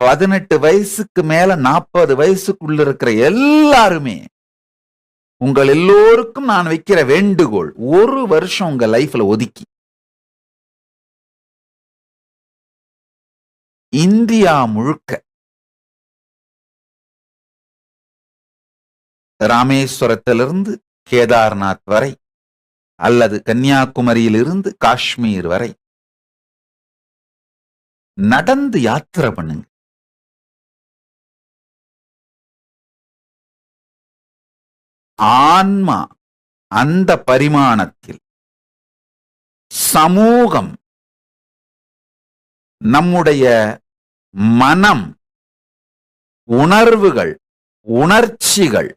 18 வயசுக்கு மேல 40 வயசுக்குள்ள இருக்கிற எல்லாருமே, உங்கள் எல்லோருக்கும் நான் வைக்கிற வேண்டுகோள், 1 வருஷம் உங்க லைஃப்ல ஒதுக்கி இந்தியா முழுக்க ராமேஸ்வரத்திலிருந்து கேதார்நாத் வரை அல்லது கன்னியாகுமரியிலிருந்து காஷ்மீர் வரை நடந்து யாத்திரை பண்ணுங்க. ஆன்மா அந்த பரிமாணத்தில், சமூகம், நம்முடைய மனம், உணர்வுகள், உணர்ச்சிகள்,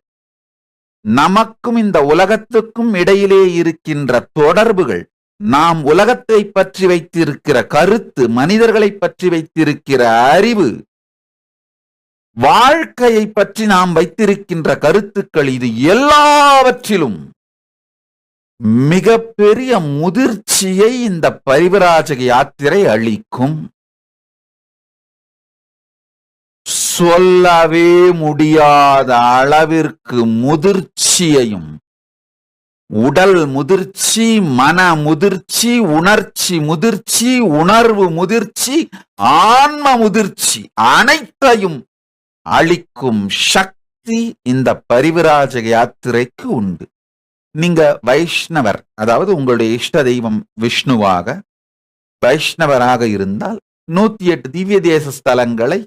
நமக்கும் இந்த உலகத்துக்கும் இடையிலே இருக்கின்ற தொடர்புகள், நாம் உலகத்தை பற்றி வைத்திருக்கிற கருத்து, மனிதர்களை பற்றி வைத்திருக்கிற அறிவு, வாழ்க்கையை பற்றி நாம் வைத்திருக்கின்ற கருத்துக்கள், இது எல்லாவற்றிலும் மிகப்பெரிய முதிர்ச்சியை இந்த பரிவிராஜக யாத்திரை அளிக்கும். சொல்லவே முடியாத அளவிற்கு முதிர்ச்சியையும், உடல் முதிர்ச்சி, மன முதிர்ச்சி, உணர்ச்சி முதிர்ச்சி, உணர்வு முதிர்ச்சி, ஆன்ம முதிர்ச்சி அனைத்தையும் அளிக்கும் சக்தி இந்த பரிவிராஜக யாத்திரைக்கு உண்டு. நீங்க வைஷ்ணவர், அதாவது உங்களுடைய இஷ்ட தெய்வம் விஷ்ணுவாக வைஷ்ணவராக இருந்தால் 108 திவ்ய தேச ஸ்தலங்களை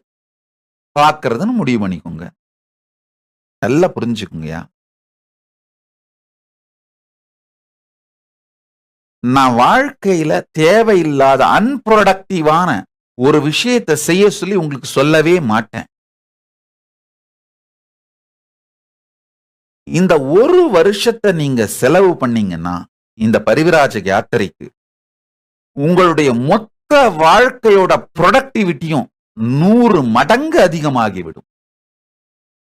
பார்க்கறதுன்னு முடிவு பண்ணிக்கோங்க. நல்லா புரிஞ்சுக்குங்கயா. நான் வாழ்க்கையில தேவையில்லாத அன்ப்ரொடக்டிவான ஒரு விஷயத்தை செய்ய சொல்லி உங்களுக்கு சொல்லவே மாட்டேன். இந்த 1 வருஷத்தை நீங்க செலவு பண்ணீங்கன்னா இந்த பரிவிராஜக யாத்திரைக்கு, உங்களுடைய மொத்த வாழ்க்கையோட ப்ரொடக்டிவிட்டியும் 100 மடங்கு அதிகமாகிவிடும்.